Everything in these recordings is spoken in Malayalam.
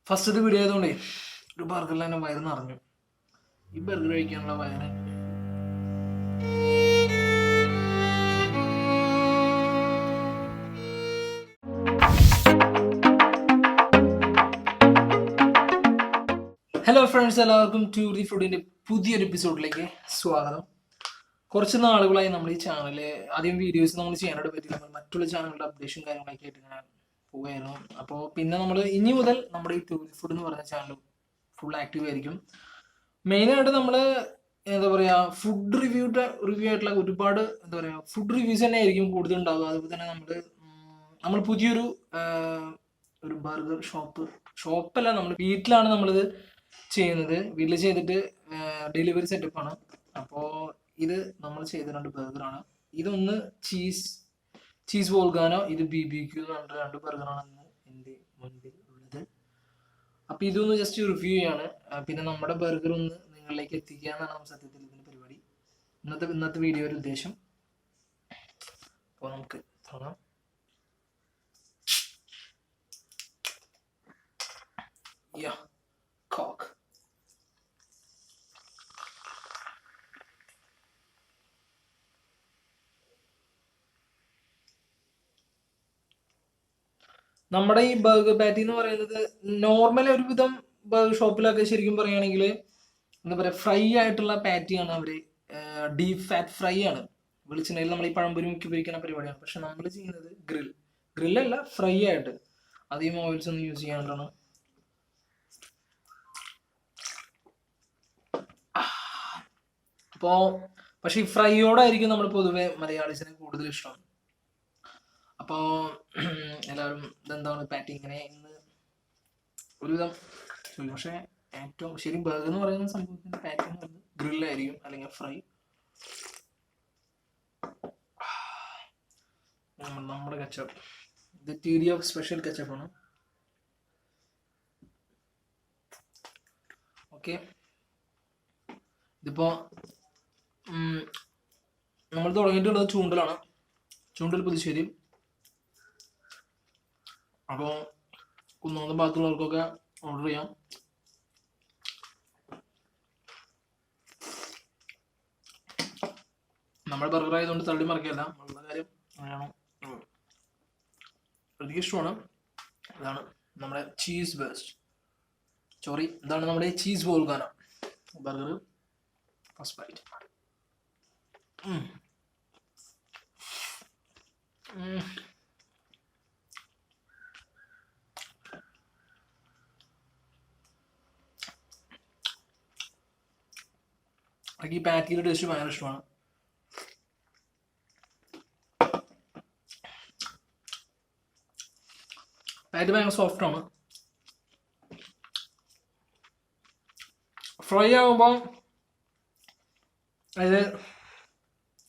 ഫസ്റ്റത്തെ വീഡിയോ ആയതുകൊണ്ടേ ഒരു ബർഗറിൽ തന്നെ വയറ് നിറഞ്ഞു. ഈ ബർഗർ കഴിക്കാനുള്ള വയറ് ഹലോ ഫ്രണ്ട്സ്, എല്ലാവർക്കും ടു ദി ഫുഡിന്റെ പുതിയൊരു എപ്പിസോഡിലേക്ക് സ്വാഗതം. കുറച്ച് നാളുകളായി നമ്മൾ ഈ ചാനലിൽ ആദ്യം വീഡിയോസ് നമ്മൾ ചെയ്യാനായിട്ട് പറ്റി, നമ്മൾ മറ്റുള്ള ചാനലുകളുടെ അപ്ഡേഷൻ കാര്യങ്ങളൊക്കെ ആയിട്ട് ഇങ്ങനെ പോവുകയായിരുന്നു. അപ്പോൾ പിന്നെ നമ്മൾ ഇനി മുതൽ നമ്മുടെ ഈ ടു ദി ഫുഡ് എന്ന് പറയുന്ന ചാനൽ ഫുൾ ആക്റ്റീവ് ആയിരിക്കും. മെയിനായിട്ട് നമ്മൾ എന്താ പറയുക, ഫുഡ് റിവ്യൂ ആയിട്ടുള്ള ഒരുപാട് എന്താ പറയുക ഫുഡ് റിവ്യൂസ് തന്നെ ആയിരിക്കും കൂടുതൽ ഉണ്ടാവുക. അതുപോലെ തന്നെ നമ്മൾ പുതിയൊരു ഒരു ബർഗർ ഷോപ്പല്ല, നമ്മൾ വീട്ടിലാണ് നമ്മളിത് ചെയ്യുന്നത്. വീട്ടിൽ ചെയ്തിട്ട് ഡെലിവറി സെറ്റപ്പാണ്. അപ്പോൾ ഇത് നമ്മൾ ചെയ്ത 2 ബർഗറാണ്. ഇതൊന്ന് ചീസ് വോൾഗാനോ, ഇത് BBQ എന്ന് പറഞ്ഞിട്ട് 2 ബർഗറാണ് എൻ്റെ മുൻപിൽ ഉള്ളത്. അപ്പോൾ ഇതൊന്ന് ജസ്റ്റ് റിവ്യൂ ചെയ്യാണ്. പിന്നെ നമ്മുടെ ബർഗർ ഒന്ന് നിങ്ങളിലേക്ക് എത്തിക്കുക എന്നാണ് നമ്മൾ സത്യത്തിൽ ഇതിൻ്റെ പരിപാടി, ഇന്നത്തെ വീഡിയോയുടെ ഉദ്ദേശം. അപ്പോൾ നമുക്ക് തുടങ്ങാം. കോക്ക് നമ്മുടെ ഈ ബർഗർ പാറ്റി എന്ന് പറയുന്നത് നോർമൽ ഒരുവിധം ബർഗർ ഷോപ്പിലൊക്കെ ശരിക്കും പറയുകയാണെങ്കിൽ എന്താ പറയുക, ഫ്രൈ ആയിട്ടുള്ള പാറ്റിയാണ് അവര്. ഡീപ് ഫാറ്റ് ഫ്രൈ ആണ്. വെളിച്ചെണ്ണയിൽ നമ്മൾ ഈ പഴംപൊരി മുക്കി പൊരിക്കുന്ന പരിപാടിയാണ്. പക്ഷെ നമ്മൾ ചെയ്യുന്നത് ഗ്രില്ലല്ല, ഫ്രൈ ആയിട്ട് അധികം ഓയിൽസ് ഒന്നും യൂസ് ചെയ്യാണ്ടാണ്. അപ്പോൾ പക്ഷെ ഈ ഫ്രൈയോടായിരിക്കും നമ്മൾ പൊതുവെ മലയാളീസിന് കൂടുതൽ ഇഷ്ടം. അപ്പോൾ എല്ലാവരും ഇതെന്താണ് പാറ്റി ഇങ്ങനെ ഇന്ന് ഒരുവിധം ചോദിക്കും. പക്ഷെ ഏറ്റവും ശരി ബർഗർ എന്ന് പറയുന്ന സംഭവത്തിന്റെ പാറ്റി എന്ന് പറയുന്നത് ഗ്രില്ലായിരിക്കും, അല്ലെങ്കിൽ ഫ്രൈ. നമ്മുടെ കച്ചപ്പ്, ഇത് TDF സ്പെഷ്യൽ കച്ചപ്പാണ്. ഓക്കെ, ഇതിപ്പോ നമ്മൾ തുടങ്ങിയിട്ടുള്ളത് ചൂണ്ടൽ പുതുശ്ശേരി. അപ്പോൾ കുന്നോളം ഭാഗത്തുള്ളവർക്കൊക്കെ ഓർഡർ ചെയ്യാം. നമ്മുടെ ബർഗർ ആയതുകൊണ്ട് തള്ളി മറിക്കല്ല, നമ്മളുടെ കാര്യം അങ്ങനെയാണോ. എനിക്ക് ഇഷ്ടമാണ്. ഇതാണ് നമ്മുടെ ചീസ് ഇതാണ് നമ്മുടെ cheese volcano burger. First bite. എനിക്ക് ഈ പാറ്റിയുടെ ടേസ്റ്റ് ഭയങ്കര ഇഷ്ടമാണ്. പാറ്റി ഭയങ്കര സോഫ്റ്റ് ആണ്. ഫ്രൈ ആകുമ്പോൾ അതിൽ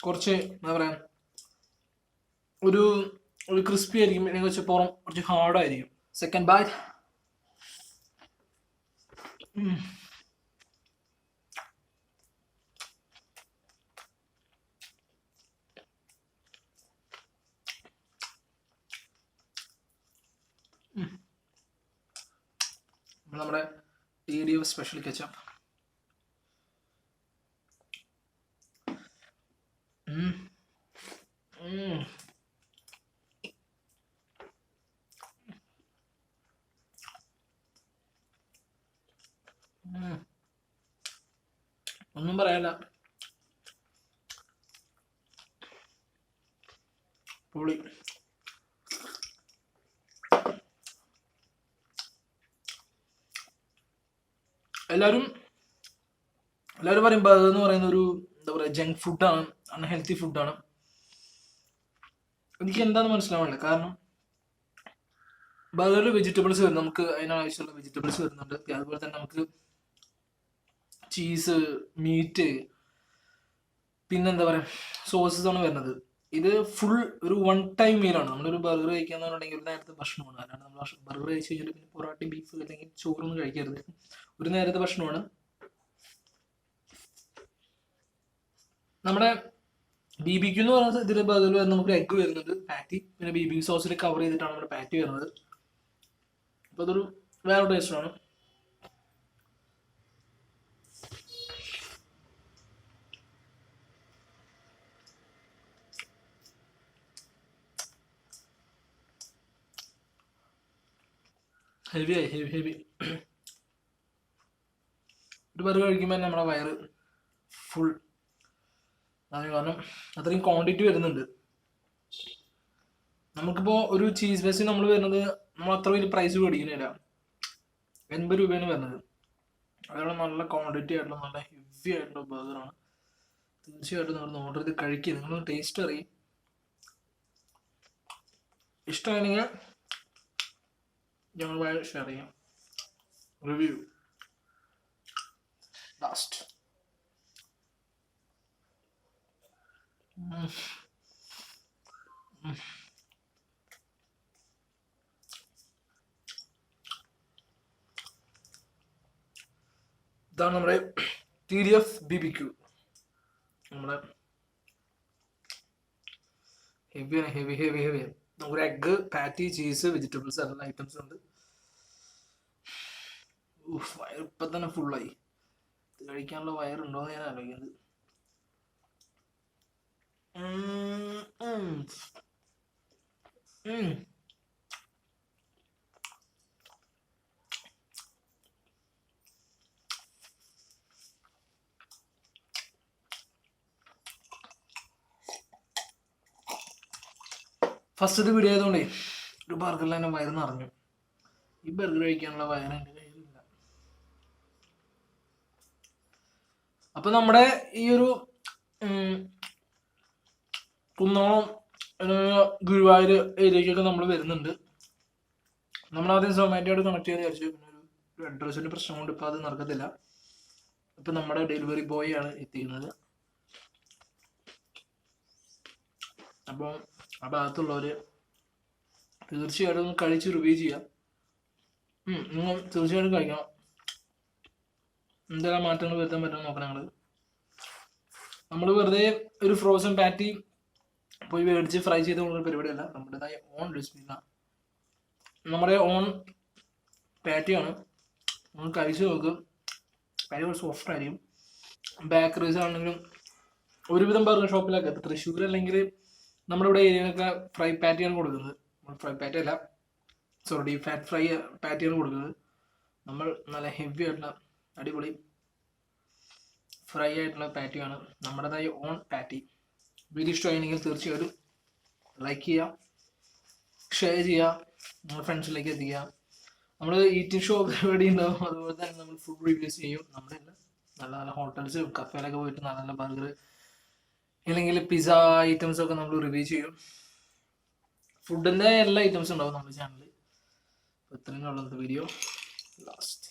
കുറച്ച് എന്താ പറയുക, ഒരു ക്രിസ്പി ആയിരിക്കും, അല്ലെങ്കിൽ വെച്ച് പുറം കുറച്ച് ഹാർഡായിരിക്കും. Second bite. നമ്മുടെ TDF സ്പെഷ്യൽ കെച്ചപ്പ്. ഒന്നും പറയാല്ല, പൊളി. എല്ലാവരും പറയും ബർഗർ എന്ന് പറയുന്ന ഒരു എന്താ പറയുക ജങ്ക് ഫുഡാണ്, അൺഹെൽത്തി ഫുഡാണ്. എനിക്ക് എന്താന്ന് മനസ്സിലാവാനില്ല. കാരണം ബർഗറിൽ വെജിറ്റബിൾസ് വരും, നമുക്ക് അതിനാവശ്യമുള്ള വെജിറ്റബിൾസ് വരുന്നുണ്ട്. അതുപോലെ തന്നെ നമുക്ക് ചീസ്, മീറ്റ്, പിന്നെന്താ പറയുക സോസസ് ആണ് വരുന്നത്. ഇത് ഫുൾ ഒരു 1 ടൈം മീലാണ്. നമ്മളൊരു ബർഗർ കഴിക്കാന്നുണ്ടെങ്കിൽ ഒരു നേരത്തെ ഭക്ഷണമാണ്. അല്ലാണ്ട് നമ്മൾ ബർഗർ കഴിച്ച് കഴിഞ്ഞിട്ട് പിന്നെ പൊറോട്ടയും ബീഫ് അല്ലെങ്കിൽ ചോറൊന്നും കഴിക്കരുത്. ഒരു നേരത്തെ ഭക്ഷണമാണ്. നമ്മുടെ BBQ എന്ന് പറയുന്നത് ഇതിൽ ബർഗറിൽ നമുക്ക് എഗ് വരുന്നുണ്ട്, പാറ്റി, പിന്നെ BBQ സോസിൽ കവർ ചെയ്തിട്ടാണ് നമ്മുടെ പാറ്റി വരുന്നത്. അപ്പോൾ അതൊരു വേറെ ടേസ്റ്റാണ്. Heavy heavy. ഒരു ബർഗർ കഴിക്കുമ്പോൾ നമ്മുടെ വയറ് ഫുൾ. കാരണം അത്രയും ക്വാണ്ടിറ്റി വരുന്നുണ്ട്. നമുക്കിപ്പോൾ ഒരു ചീസ് ബേസ് നമ്മൾ വരുന്നത് നമ്മൾ അത്ര വലിയ പ്രൈസ് മേടിക്കുന്നില്ല. 80 രൂപയാണ് വരുന്നത്. അതുകൊണ്ട് നല്ല ക്വാണ്ടിറ്റി ആയിട്ടുള്ള നല്ല ഹെവി ആയിട്ടുള്ള ബർഗറാണ്. തീർച്ചയായിട്ടും നിങ്ങൾ ഓർഡർ ചെയ്ത് കഴിക്കുക. നിങ്ങൾ ടേസ്റ്റ് അറിയും. ഇഷ്ടമാണെങ്കിൽ ഞങ്ങളുമായി ഷെയർ ചെയ്യാം. Review last. ഇതാണ് നമ്മുടെ TDF BBQ. നമ്മുടെ ഹെവിയാണ്, ഹെവി. നമുക്കൊരു എഗ്ഗ്, പാറ്റി, ചീസ്, വെജിറ്റബിൾസ് എല്ലാ ഐറ്റംസും ഉണ്ട്. വയർ ഇപ്പം തന്നെ ഫുള്ളായി. ഇത് കഴിക്കാനുള്ള വയറുണ്ടോ എന്ന് ഞാൻ ആലോചിക്കുന്നത്. ഫസ്റ്റത്തെ വീഡിയോ ആയതുകൊണ്ടേ ഒരു ബർഗറിൽ തന്നെ വയറ് നിറഞ്ഞു. ഈ ബർഗർ കഴിക്കാനുള്ള വയറ് എൻ്റെ കയ്യിലില്ല. അപ്പൊ നമ്മുടെ ഈ ഒരു കുന്നോളം ഗുരുവായൂർ ഏരിയക്കൊക്കെ നമ്മൾ വരുന്നുണ്ട്. നമ്മളാദ്യം സൊമാറ്റോയോട് കണക്ട് ചെയ്ത് വിചാരിച്ചു. പിന്നെ ഒരു അഡ്രസ്സിന്റെ പ്രശ്നം കൊണ്ട് ഇപ്പൊ അത് നടക്കത്തില്ല. ഇപ്പൊ നമ്മുടെ ഡെലിവറി ബോയ് ആണ് എത്തിക്കുന്നത്. അപ്പോൾ ആ ഭാഗത്തുള്ളവര് തീർച്ചയായിട്ടും ഒന്ന് കഴിച്ച് റിവ്യൂ ചെയ്യാം. നിങ്ങൾ തീർച്ചയായിട്ടും കഴിക്കണം. എന്തെല്ലാം മാറ്റങ്ങൾ വരുത്താൻ പറ്റുമെന്ന് നോക്കണം. നമ്മൾ വെറുതെ ഒരു ഫ്രോസൺ പാറ്റി പോയി മേടിച്ച് ഫ്രൈ ചെയ്ത് കൊടുക്കുന്ന പരിപാടിയല്ല. നമ്മുടേതായ ഓൺ റെസിപ്പിയാണ്, നമ്മുടെ ഓൺ പാറ്റിയാണ്. നമ്മൾ കഴിച്ച് നോക്കും. പാറ്റി സോഫ്റ്റ് ആയിരിക്കും. ബേക്കറീസ് ആണെങ്കിലും ഒരുവിധം ബർഗർ ഷോപ്പിലൊക്കെ തൃശ്ശൂർ അല്ലെങ്കിൽ നമ്മുടെ ഇവിടെ ഏരിയയിലൊക്കെ ഫ്രൈ പാറ്റിയാണ് കൊടുക്കുന്നത്. ഫ്രൈ പാറ്റി അല്ല, സോറി, ഡീപ് ഫാറ്റ് ഫ്രൈ പാറ്റിയാണ് കൊടുക്കുന്നത്. നമ്മൾ നല്ല ഹെവി ആയിട്ടുള്ള അടിപൊളി ഫ്രൈ ആയിട്ടുള്ള പാറ്റിയാണ്, നമ്മുടേതായ ഓൺ പാറ്റി. വീഡിയോ ഇഷ്ടമായെങ്കിൽ തീർച്ചയായിട്ടും ലൈക്ക് ചെയ്യുക, ഷെയർ ചെയ്യുക, നമ്മുടെ ഫ്രണ്ട്സിലേക്ക് എത്തിക്കുക. നമ്മൾ ഈറ്റിംഗ് ഷോ പരിപാടി ഉണ്ടാവും. അതുപോലെ തന്നെ നമ്മൾ ഫുഡ് റിവ്യൂസ് ചെയ്യും. നമ്മളെല്ലാം നല്ല നല്ല ഹോട്ടൽസ് കഫേയിലൊക്കെ പോയിട്ട് നല്ല നല്ല ബർഗർ അല്ലെങ്കിൽ പിസ്സ ഐറ്റംസ് ഒക്കെ നമ്മൾ റിവ്യൂ ചെയ്യും. ഫുഡിന്റെ എല്ലാ ഐറ്റംസും ഉണ്ടാവും നമ്മുടെ ചാനലിൽ. ഇത്രയും ഉള്ളത് വീഡിയോ ലാസ്റ്റ്.